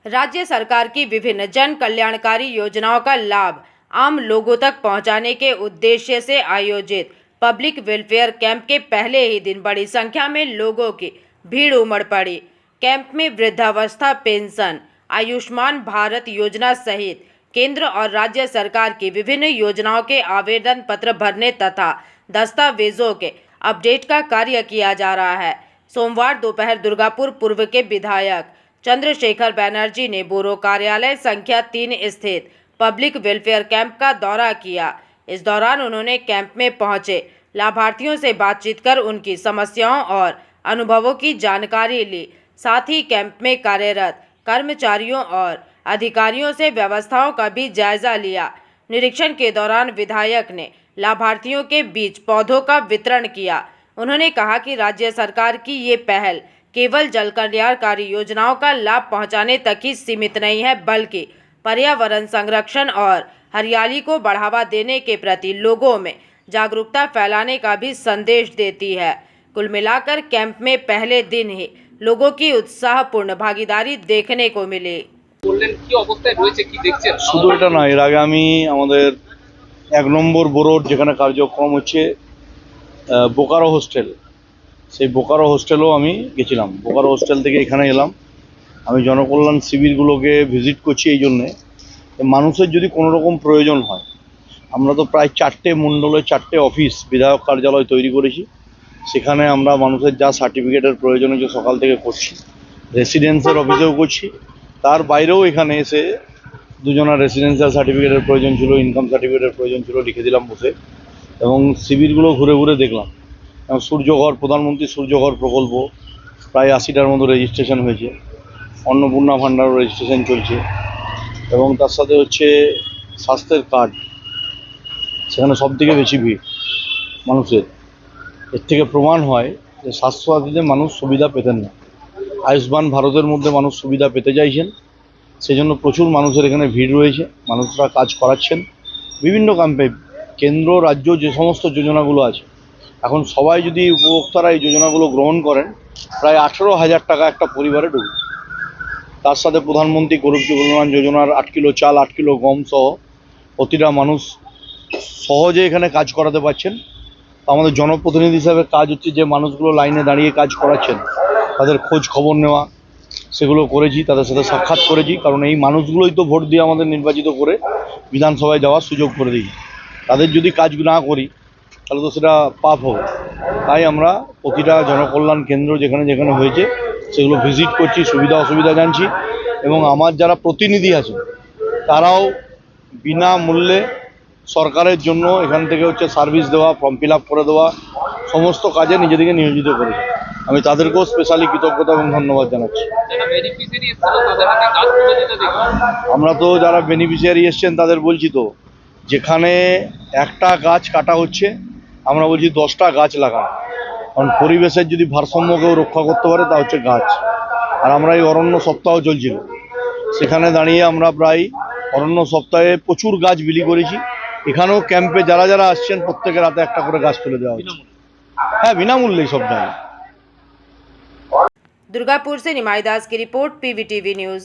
राज्य सरकार की विभिन्न जन कल्याणकारी योजनाओं का लाभ आम लोगों तक पहुंचाने के उद्देश्य से आयोजित पब्लिक वेलफेयर कैंप के पहले ही दिन बड़ी संख्या में लोगों की भीड़ उमड़ पड़ी। कैंप में वृद्धावस्था पेंशन, आयुष्मान भारत योजना सहित केंद्र और राज्य सरकार की विभिन्न योजनाओं के आवेदन पत्र भरने तथा दस्तावेजों के अपडेट का कार्य किया जा रहा है। सोमवार दोपहर दुर्गापुर पूर्व के विधायक चंद्रशेखर बैनर्जी ने बोरो कार्यालय संख्या 3 स्थित पब्लिक वेलफेयर कैंप का दौरा किया। इस दौरान उन्होंने कैंप में पहुंचे लाभार्थियों से बातचीत कर उनकी समस्याओं और अनुभवों की जानकारी ली। साथ ही कैंप में कार्यरत कर्मचारियों और अधिकारियों से व्यवस्थाओं का भी जायजा लिया। निरीक्षण के दौरान विधायक ने लाभार्थियों के बीच पौधों का वितरण किया। उन्होंने कहा कि राज्य सरकार की ये पहल केवल जल कल्याणकारी योजनाओं का लाभ पहुंचाने तक ही सीमित नहीं है, बल्कि पर्यावरण संरक्षण और हरियाली को बढ़ावा देने के प्रति लोगों में जागरूकता फैलाने का भी संदेश देती है। कुल मिलाकर कैंप में पहले दिन ही लोगों की उत्साहपूर्ण भागीदारी देखने को मिली। শুধু এটা না, এর আগে আমি আমাদের 1 নম্বর বোরোর যেখানে কার্যক্রম হচ্ছে বোকারো হোস্টেল, সেই বোকারো হোস্টেলও আমি গেছিলাম। বোকারো হোস্টেল থেকে এখানে এলাম। আমি জনকল্যাণ শিবিরগুলোকে ভিজিট করছি এই জন্যে, মানুষের যদি কোনো রকম প্রয়োজন হয়, আমরা তো প্রায় 4টে মণ্ডলে 4টে অফিস বিধায়ক কার্যালয় তৈরি করেছি। সেখানে আমরা মানুষের যা সার্টিফিকেটের প্রয়োজন হচ্ছে সকাল থেকে করছি, রেসিডেন্সের অফিসেও করছি। তার বাইরেও এখানে এসে দুজনের রেসিডেন্সিয়াল সার্টিফিকেটের প্রয়োজন ছিল, ইনকাম সার্টিফিকেটের প্রয়োজন ছিল, লিখে দিলাম বসে। এবং শিবিরগুলো ঘুরে ঘুরে দেখলাম। এবং সূর্যঘর, প্রধানমন্ত্রী সূর্যঘর প্রকল্প প্রায় 80টার মতো রেজিস্ট্রেশন হয়েছে। অন্নপূর্ণা ভাণ্ডারও রেজিস্ট্রেশন চলছে। এবং তার সাথে হচ্ছে স্বাস্থ্যের কার্ড, সেখানে সবথেকে বেশি ভিড় মানুষের। এর থেকে প্রমাণ হয় যে স্বাস্থ্যসাথীতে মানুষ সুবিধা পেতেন না। আয়ুষ্মান ভারতের মধ্যে মানুষ সুবিধা পেতে চাইছেন, সেজন্য প্রচুর মানুষের এখানে ভিড় রয়েছে। মানুষরা কাজ করাচ্ছেন বিভিন্ন ক্যাম্পে। কেন্দ্র রাজ্য যে সমস্ত যোজনাগুলো আছে, এখন সবাই যদি উপভোক্তারা এই যোজনাগুলো গ্রহণ করেন, প্রায় 18,000 টাকা একটা পরিবারে ঢুকবে। তার সাথে প্রধানমন্ত্রী গরিব কল্যাণ যোজনার 8 কিলো চাল, 8 কিলো গম সহ প্রতিটা মানুষ সহজে এখানে কাজ করাতে পারছেন। আমাদের জনপ্রতিনিধি হিসাবে কাজ হচ্ছে যে মানুষগুলো লাইনে দাঁড়িয়ে কাজ করাচ্ছেন তাদের খোঁজ খবর নেওয়া, সেগুলো করেছি, তাদের সাথে সাক্ষাৎ করেছি। কারণ এই মানুষগুলোই তো ভোট দিয়ে আমাদের নির্বাচিত করে বিধানসভায় যাওয়ার সুযোগ করে দিই। তাদের যদি কাজ না করি তাহলে তো সেটা পাপ হবে। তাই আমরা প্রতিটা জনকল্যাণ কেন্দ্র যেখানে যেখানে হয়েছে সেগুলো ভিজিট করছি, সুবিধা অসুবিধা জানছি। এবং আমার যারা প্রতিনিধি আছে তারাও বিনামূল্যে সরকারের জন্য এখান থেকে হচ্ছে সার্ভিস দেওয়া, ফর্ম ফিল আপ করে দেওয়া, সমস্ত কাজে নিজেদেরকে নিয়োজিত করেছে। আমি তাদেরকেও স্পেশালি কৃতজ্ঞতা এবং ধন্যবাদ জানাচ্ছি। আমরা তো যারা বেনিফিশিয়ারি এসছেন তাদের বলছি তো, যেখানে একটা গাছ কাটা হচ্ছে আমরা বলছি 10টা গাছ লাগান। কারণ পরিবেশের যদি ভারসাম্য কেউ রক্ষা করতে পারে তা হচ্ছে গাছ। আর আমরা এই অরণ্য সপ্তাহ চলছিল, সেখানে দাঁড়িয়ে আমরা প্রায় অরণ্য সপ্তাহে প্রচুর গাছ বিলি করেছি। এখানেও ক্যাম্পে যারা যারা আসছেন প্রত্যেকের হাতে একটা করে গাছ তুলে দেওয়া হচ্ছে। হ্যাঁ, বিনামূল্যেই সব জায়গায়। दुर्गापुर से निमाई दास की रिपोर्ट, पीवीटीवी न्यूज।